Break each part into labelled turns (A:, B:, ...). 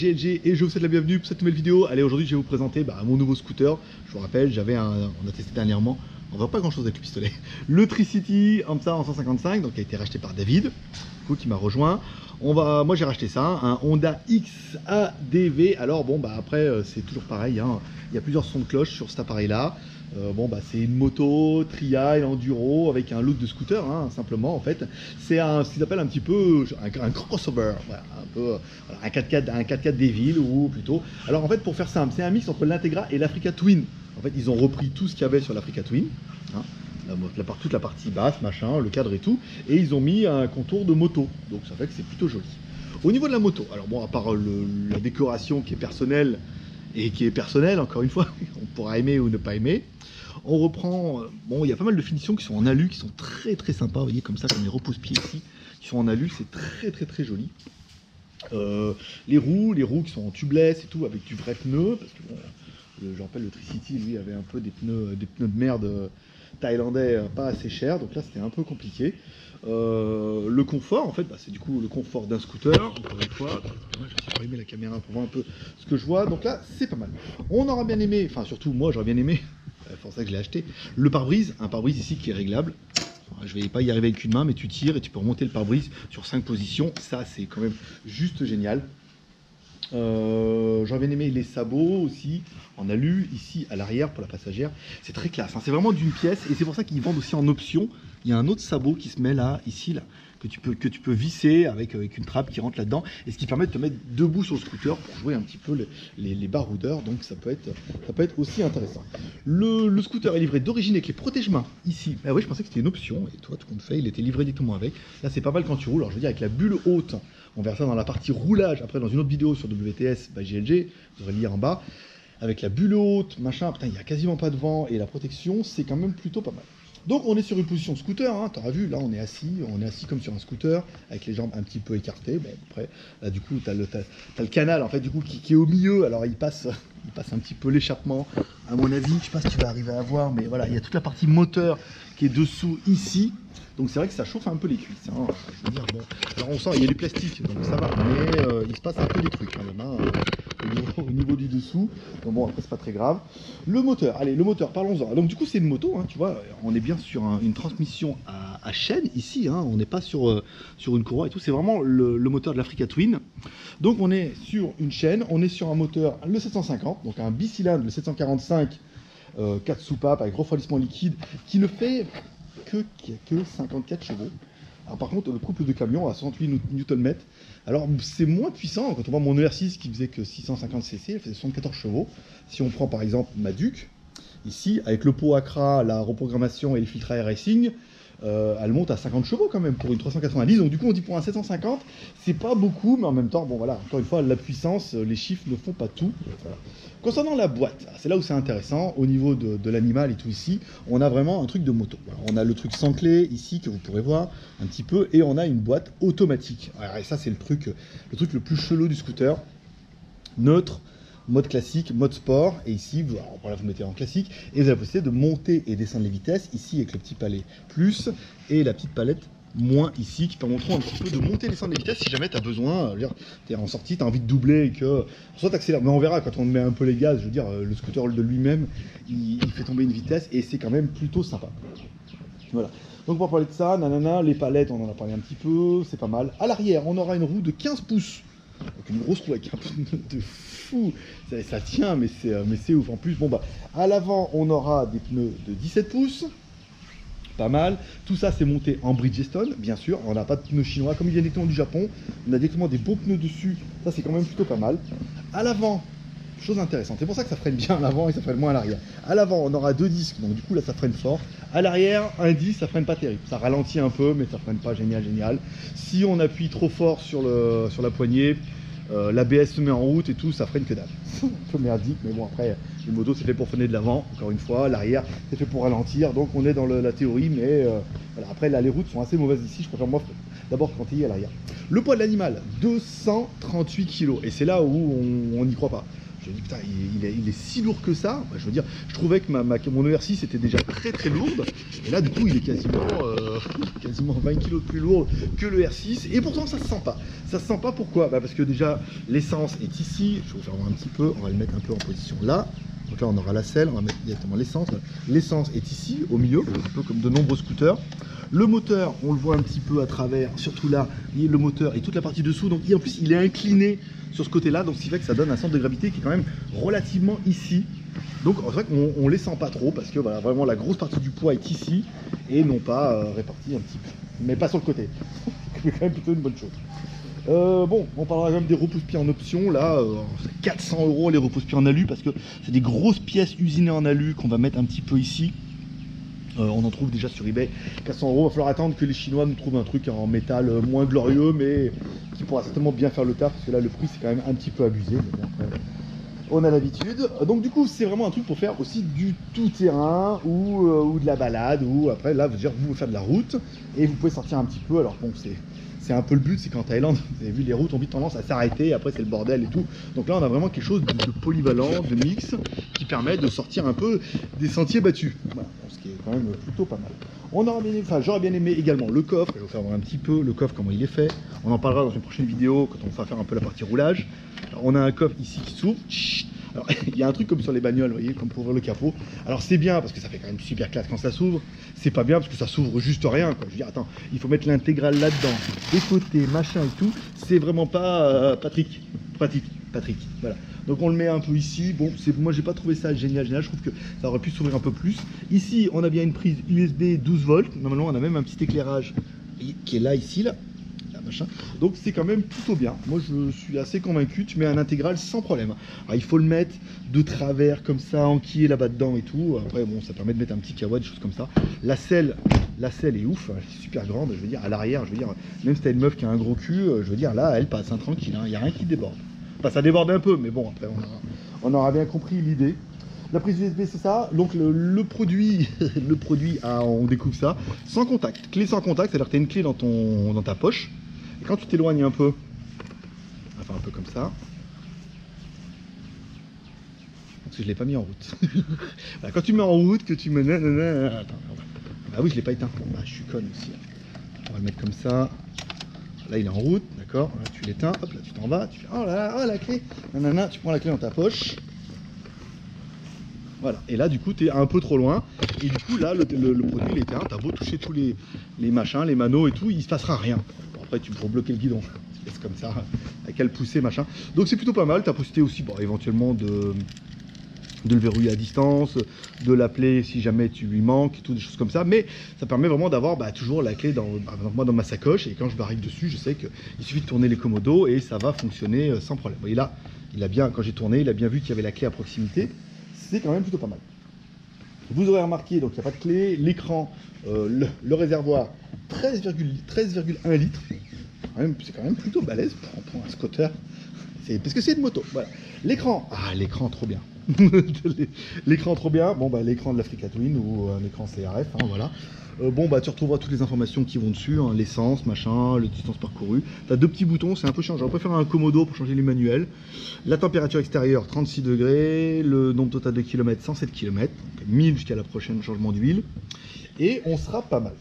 A: GLG et je vous souhaite la bienvenue pour cette nouvelle vidéo. Allez, aujourd'hui je vais vous présenter mon nouveau scooter. Je vous rappelle, on a testé dernièrement, on voit pas grand chose avec le pistolet, le Tricity AMSA en 155, donc qui a été racheté par David, qui m'a rejoint. Moi j'ai racheté ça, un Honda XADV. Alors bon après c'est toujours pareil, hein. Il y a plusieurs sons de cloche sur cet appareil là. C'est une moto, trial, enduro avec un look de scooter, hein, simplement en fait. C'est ce qu'ils appellent un petit peu un crossover, voilà, un peu voilà, un 4x4 des villes ou plutôt. Alors en fait pour faire simple, c'est un mix entre l'Integra et l'Africa Twin. En fait ils ont repris tout ce qu'il y avait sur l'Africa Twin, hein, toute la partie basse, machin, le cadre et tout, et ils ont mis un contour de moto, donc ça fait que c'est plutôt joli. Au niveau de la moto, alors bon, à part la décoration qui est personnelle, encore une fois, on pourra aimer ou ne pas aimer. On reprend, il y a pas mal de finitions qui sont en alu, qui sont très très sympas, vous voyez comme ça, comme les repose-pieds ici, qui sont en alu, c'est très joli. Les roues qui sont en tubeless et tout, avec du vrai pneu, parce que bon, je rappelle le Tricity, lui, avait un peu des pneus de merde thaïlandais pas assez chers, donc là c'était un peu compliqué. Le confort, en fait, c'est du coup le confort d'un scooter, encore une fois. Je vais allumer la caméra pour voir un peu ce que je vois, donc là c'est pas mal. On aura bien aimé, enfin surtout moi j'aurais bien aimé, c'est pour ça que je l'ai acheté, le pare-brise, un pare-brise ici qui est réglable. Je vais pas y arriver avec une main, mais tu tires et tu peux remonter le pare-brise sur 5 positions, ça c'est quand même juste génial. J'aurais bien aimé les sabots aussi en alu ici à l'arrière pour la passagère, c'est très classe, hein. C'est vraiment d'une pièce et c'est pour ça qu'ils vendent aussi en option. Il y a un autre sabot qui se met là, ici là, que tu peux visser avec une trappe qui rentre là-dedans et ce qui permet de te mettre debout sur le scooter pour jouer un petit peu les baroudeurs, donc ça peut être aussi intéressant. Le scooter est livré d'origine avec les protège-mains ici. Ah oui, je pensais que c'était une option et toi tout compte fait, il était livré directement avec. Là c'est pas mal quand tu roules, alors je veux dire avec la bulle haute, on verra ça dans la partie roulage après dans une autre vidéo sur WTS GLG, vous devrez lire en bas. Avec la bulle haute, machin, putain, il n'y a quasiment pas de vent et la protection, c'est quand même plutôt pas mal. Donc on est sur une position scooter, hein, t'auras vu, là on est assis comme sur un scooter, avec les jambes un petit peu écartées. Bon, après, là du coup, t'as le canal en fait, du coup, qui est au milieu, alors il passe un petit peu l'échappement, à mon avis, je sais pas si tu vas arriver à voir, mais voilà, il y a toute la partie moteur qui est dessous ici. Donc c'est vrai que ça chauffe un peu les cuisses, hein. Je veux dire, bon, alors on sent, il y a du plastique, donc ça va, mais il se passe un peu des trucs quand même, hein, au niveau du dessous. Donc bon, après c'est pas très grave. Le moteur, allez, le moteur, parlons-en. Donc du coup c'est une moto, hein, tu vois, on est bien sur une transmission à chaîne ici, hein, on n'est pas sur une courroie et tout, c'est vraiment le moteur de l'Africa Twin. Donc on est sur une chaîne, on est sur un moteur, le 750, donc un bicylindre, le 745, 4 soupapes avec refroidissement liquide, qui ne fait que 54 chevaux. Alors par contre le couple de camions à 68 Nm, alors c'est moins puissant. Quand on voit mon ER6 qui faisait que 650 cc, elle faisait 74 chevaux. Si on prend par exemple ma Duke, ici avec le pot Accra, la reprogrammation et les filtres air racing, elle monte à 50 chevaux quand même pour une 390. Donc du coup on dit pour un 750 c'est pas beaucoup, mais en même temps bon voilà, encore une fois la puissance, les chiffres ne font pas tout. Voilà. Concernant la boîte, c'est là où c'est intéressant, au niveau de l'animal et tout ici, on a vraiment un truc de moto. Voilà, on a le truc sans clé ici que vous pourrez voir un petit peu, et on a une boîte automatique. Alors, et ça c'est le truc le plus chelou du scooter. Neutre, mode classique, mode sport, et ici vous mettez en classique, et vous avez la possibilité de monter et descendre les vitesses, ici avec le petit palais plus, et la petite palette moins ici, qui permettront un petit peu de monter et descendre les vitesses si jamais tu as besoin, tu es en sortie, tu as envie de doubler et que soit tu accélères, mais on verra quand on met un peu les gaz, je veux dire, le scooter de lui-même, il fait tomber une vitesse et c'est quand même plutôt sympa. Voilà. Donc pour parler de ça, nanana, les palettes, on en a parlé un petit peu, c'est pas mal. À l'arrière, on aura une roue de 15 pouces. Donc une grosse roue avec un pneu de fou, ça tient, mais c'est ouf. En plus, à l'avant, on aura des pneus de 17 pouces. Pas mal, tout ça c'est monté en Bridgestone, bien sûr, on n'a pas de pneus chinois, comme ils viennent directement du Japon, on a directement des beaux pneus dessus, ça c'est quand même plutôt pas mal. À l'avant, chose intéressante, c'est pour ça que ça freine bien à l'avant et ça freine moins à l'arrière. À l'avant on aura 2 disques, donc du coup là ça freine fort. À l'arrière, un disque, ça freine pas terrible, ça ralentit un peu, mais ça freine pas génial. Si on appuie trop fort sur la poignée, l'ABS se met en route et tout, ça freine que dalle. Un peu merdique, mais bon après, une moto c'est fait pour freiner de l'avant, encore une fois, l'arrière c'est fait pour ralentir, donc on est dans la théorie, mais voilà. Après là les routes sont assez mauvaises ici, je préfère moi d'abord quand il y a à l'arrière. Le poids de l'animal, 238 kg, et c'est là où on n'y croit pas. Je me dis putain, il est si lourd que ça. Bah, je veux dire, je trouvais que mon ER6 était déjà très lourde. Et là, du coup, il est quasiment 20 kg de plus lourd que le R6. Et pourtant, ça se sent pas. Ça se sent pas, pourquoi? Bah, parce que déjà, l'essence est ici. Je vais vous faire voir un petit peu. On va le mettre un peu en position là. Donc là, on aura la selle, on va mettre directement l'essence. L'essence est ici, au milieu, un peu comme de nombreux scooters. Le moteur, on le voit un petit peu à travers, surtout là, le moteur et toute la partie dessous. Donc en plus, il est incliné sur ce côté-là, donc ce qui fait que ça donne un centre de gravité qui est quand même relativement ici. Donc c'est vrai qu'on ne les sent pas trop, parce que voilà, vraiment la grosse partie du poids est ici, et non pas répartie un petit peu. Mais pas sur le côté. C'est quand même plutôt une bonne chose. Bon, on parlera quand même des repose-pieds en option. Là, 400 € les repose-pieds en alu, parce que c'est des grosses pièces usinées en alu qu'on va mettre un petit peu ici. On en trouve déjà sur eBay. 400 €, il va falloir attendre que les Chinois nous trouvent un truc en métal moins glorieux, mais qui pourra certainement bien faire le taf, parce que là, le prix, c'est quand même un petit peu abusé. Mais bon, après, on a l'habitude. Donc du coup, c'est vraiment un truc pour faire aussi du tout-terrain ou de la balade, ou après, là, vous pouvez faire de la route, et vous pouvez sortir un petit peu. Alors bon, c'est un peu le but, c'est qu'en Thaïlande, vous avez vu, les routes ont vite tendance à s'arrêter, après c'est le bordel et tout. Donc là, on a vraiment quelque chose de polyvalent, de mix, qui permet de sortir un peu des sentiers battus. Voilà, ce qui est quand même plutôt pas mal. J'aurais bien aimé également le coffre. Je vais vous faire voir un petit peu le coffre, comment il est fait. On en parlera dans une prochaine vidéo quand on va faire un peu la partie roulage. Alors, on a un coffre ici qui s'ouvre. Alors, il y a un truc comme sur les bagnoles, vous voyez, comme pour ouvrir le capot. Alors c'est bien parce que ça fait quand même super classe quand ça s'ouvre. C'est pas bien parce que ça s'ouvre juste rien, quoi. Je veux dire, attends, il faut mettre l'intégrale là-dedans, des côtés, machin et tout. C'est vraiment pas pratique. Voilà. Donc on le met un peu ici. Bon, moi j'ai pas trouvé ça génial. Je trouve que ça aurait pu s'ouvrir un peu plus. Ici, on a bien une prise USB 12 volts. Normalement, on a même un petit éclairage qui est là, ici, là. Machin. Donc c'est quand même plutôt bien. Moi je suis assez convaincu. Tu mets un intégral sans problème. Alors il faut le mettre de travers comme ça, enquillé là-bas dedans et tout. Après bon, ça permet de mettre un petit kawa, des choses comme ça. La selle est ouf, elle est super grande. Je veux dire, à l'arrière, je veux dire, même si t'as une meuf qui a un gros cul, je veux dire, là elle passe, hein, tranquille. Il n'y a rien qui déborde. Enfin, ça déborde un peu, mais bon, après on aura bien compris l'idée. La prise USB, c'est ça. Donc le produit, on découvre ça sans contact. Clé sans contact, c'est-à-dire que tu as une clé dans ta poche. Et quand tu t'éloignes un peu, on va faire un peu comme ça. Parce que je ne l'ai pas mis en route. Voilà, quand tu mets en route, que tu me... Attends, ah oui, je ne l'ai pas éteint. Ah, je suis conne aussi. On va le mettre comme ça. Là, il est en route, d'accord. Tu l'éteins, hop, là, tu t'en vas. Tu fais, oh là, oh la clé. Nanana, tu prends la clé dans ta poche. Voilà, et là du coup tu es un peu trop loin, et du coup là le produit il est éteint, t'as beau toucher tous les machins, les manos et tout, il se passera rien. Bon, après tu pourras bloquer le guidon, c'est comme ça, avec le pousser machin. Donc c'est plutôt pas mal, t'as possibilité aussi bon, éventuellement de le verrouiller à distance, de l'appeler si jamais tu lui manques, tout des choses comme ça, mais ça permet vraiment d'avoir toujours la clé moi dans ma sacoche, et quand je m'arrive dessus, je sais qu'il suffit de tourner les commodos et ça va fonctionner sans problème. Vous voyez là, quand j'ai tourné, il a bien vu qu'il y avait la clé à proximité. C'est quand même plutôt pas mal. Vous aurez remarqué, donc il n'y a pas de clé, l'écran, le réservoir 13,1 litres. C'est quand même plutôt balèze pour un scooter. Parce que c'est une moto. Voilà. L'écran, l'écran trop bien. L'écran trop bien. Bon l'écran de l'Africa Twin ou un écran CRF, hein, voilà. Tu retrouveras toutes les informations qui vont dessus, hein, l'essence, machin, le distance parcourue. Tu as deux petits boutons, c'est un peu chiant. J'aurais préféré un commodo pour changer les manuels. La température extérieure 36 degrés, le nombre total de kilomètres 107 km, donc 1000 jusqu'à la prochaine changement d'huile. Et on sera pas mal.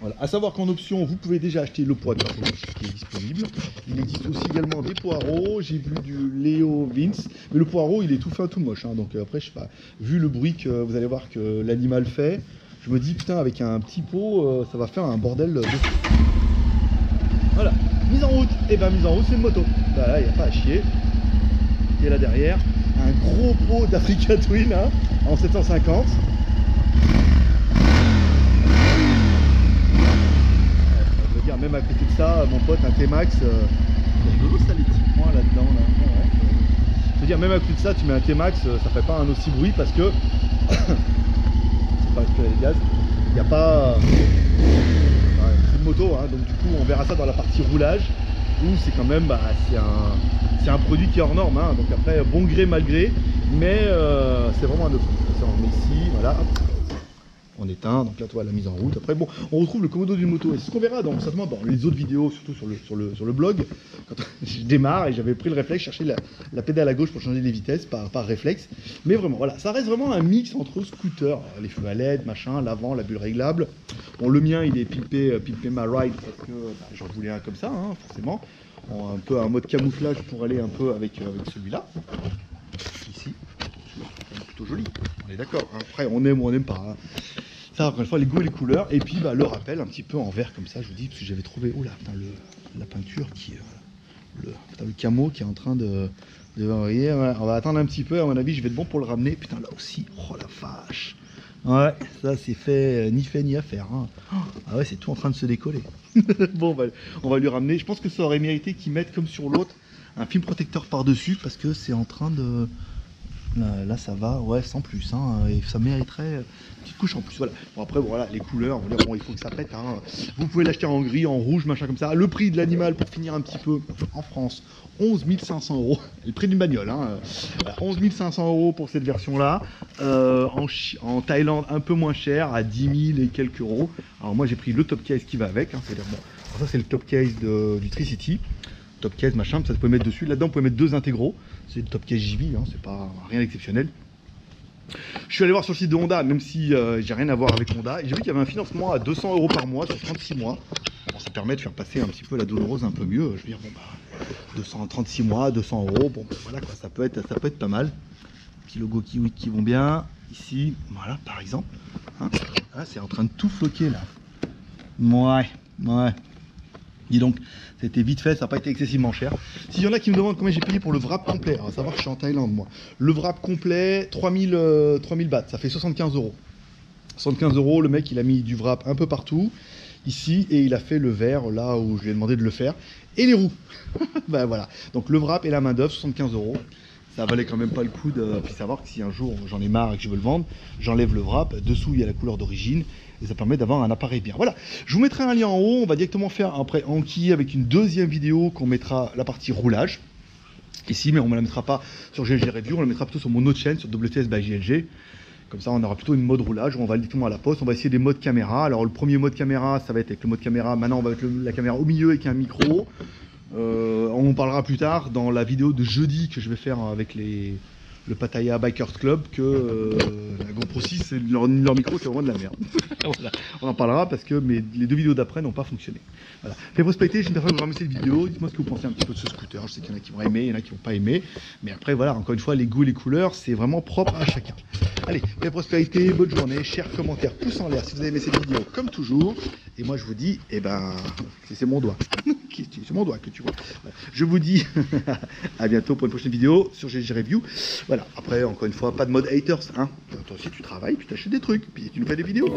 A: Voilà. À savoir qu'en option, vous pouvez déjà acheter le poids de qui est disponible. Il existe aussi également des poireaux. J'ai vu du Léo Vince, mais le poireau il est tout fin, tout moche. Hein. Donc après, je sais pas, vu le bruit que vous allez voir que l'animal fait, je me dis putain, avec un petit pot, ça va faire un bordel de... Voilà, mise en route. Et mise en route, c'est une moto. Là, il n'y a pas à chier. Et là derrière, un gros pot d'Africa Twin hein, en 750. Même à côté de ça, mon pote, un T-Max, c'est rigolo ça les petits points là-dedans. Là. Ouais. Je veux dire, même à côté de ça, tu mets un T-Max, ça fait pas un aussi bruit parce que c'est pas récupérer les gaz. Il n'y a pas. C'est une moto, hein, donc du coup, on verra ça dans la partie roulage où c'est quand même, c'est un produit qui est hors norme. Hein, donc après, bon gré, mal gré, mais c'est vraiment un autre. On met ici, voilà. Hop. on éteint, donc là, toi, la mise en route. Après, bon, on retrouve le commodo d'une moto. Et c'est ce qu'on verra certainement dans les autres vidéos, surtout sur le blog. Quand je démarre et j'avais pris le réflexe, chercher la pédale à gauche pour changer les vitesses par réflexe. Mais vraiment, voilà, ça reste vraiment un mix entre scooter, les feux à LED, machin, l'avant, la bulle réglable. Bon, le mien, il est pimpé ma ride parce que j'en voulais un comme ça, hein, forcément. Un peu un mode camouflage pour aller un peu avec celui-là. Ici, c'est plutôt joli, on est d'accord. Hein. Après, on aime ou on n'aime pas. Hein. Ça, encore une fois, les goûts et les couleurs. Et puis, le rappel un petit peu en vert comme ça, je vous dis, parce que j'avais trouvé, oh là, putain, la peinture qui le camo qui est en train de varier. Ouais, on va attendre un petit peu, à mon avis, je vais être bon pour le ramener. Putain, là aussi, oh la vache. Ouais, ça c'est fait ni à faire. Hein. Ah ouais, c'est tout en train de se décoller. Bon, on va lui ramener. Je pense que ça aurait mérité qu'ils mettent comme sur l'autre un film protecteur par-dessus parce que c'est en train de... Là ça va, ouais, sans plus. Hein, et ça mériterait une petite couche en plus. Voilà. Bon, après, voilà, les couleurs, on va dire, bon, il faut que ça pète. Hein. Vous pouvez l'acheter en gris, en rouge, machin comme ça. Le prix de l'animal, pour finir un petit peu, en France, 11 500 €. Le prix d'une bagnole. Hein. 11 500 € pour cette version-là. En Thaïlande, un peu moins cher, à 10 000 et quelques euros. Alors moi, j'ai pris le top case qui va avec. Hein. C'est-à-dire, bon, alors ça, c'est le top case du Tricity. Top case, machin, ça se peut mettre dessus. Là-dedans, vous pouvez mettre 2 intégraux. C'est le top case JV, hein, c'est pas rien d'exceptionnel. Je suis allé voir sur le site de Honda, même si j'ai rien à voir avec Honda. Et j'ai vu qu'il y avait un financement à 200 € par mois sur 36 mois. Bon, ça permet de faire passer un petit peu la douloureuse un peu mieux. Je veux dire, bon, 236 mois, 200 €, bon, voilà quoi, ça peut être pas mal. Petits logos Kiwi qui vont bien. Ici, voilà, par exemple. Hein, là, c'est en train de tout floquer là. Ouais. Dis donc, c'était vite fait, ça n'a pas été excessivement cher. S'il y en a qui me demandent combien j'ai payé pour le wrap complet, alors, à savoir que je suis en Thaïlande moi. Le wrap complet, 3000 bahts, ça fait 75 €. 75 €, le mec il a mis du wrap un peu partout, ici, et il a fait le verre là où je lui ai demandé de le faire, et les roues. Ben voilà, donc le wrap et la main d'œuvre, 75 €. Ça valait quand même pas le coup de puis savoir que si un jour j'en ai marre et que je veux le vendre, j'enlève le wrap, dessous il y a la couleur d'origine et ça permet d'avoir un appareil bien. Voilà, je vous mettrai un lien en haut, on va directement faire après enquiller avec une deuxième vidéo qu'on mettra la partie roulage ici, mais on ne la mettra pas sur GLG Review, on la mettra plutôt sur mon autre chaîne, sur WTS by GLG. Comme ça on aura plutôt une mode roulage où on va directement à la poste, on va essayer des modes caméra. Alors le premier mode caméra, ça va être avec le mode caméra, maintenant on va mettre la caméra au milieu avec un micro. On en parlera plus tard dans la vidéo de jeudi que je vais faire avec le Pattaya Bikers Club que la GoPro 6 leur micro c'est vraiment de la merde. Voilà. On en parlera parce que les deux vidéos d'après n'ont pas fonctionné. Voilà. Fait prospecter, j'espère que vous aurez aimé cette vidéo. Dites-moi ce que vous pensez un petit peu de ce scooter. Je sais qu'il y en a qui vont aimer, il y en a qui vont pas aimer. Mais après voilà, encore une fois, les goûts et les couleurs, c'est vraiment propre à chacun. Allez, fait prospérité, bonne journée, chers commentaires, pouces en l'air si vous avez aimé cette vidéo comme toujours. Et moi je vous dis, c'est mon doigt. C'est mon doigt que tu vois. Voilà. Je vous dis à bientôt pour une prochaine vidéo sur GLG Review. Voilà, après encore une fois, pas de mode haters. Hein. Toi aussi tu travailles, puis tu achètes des trucs, puis tu nous fais des vidéos.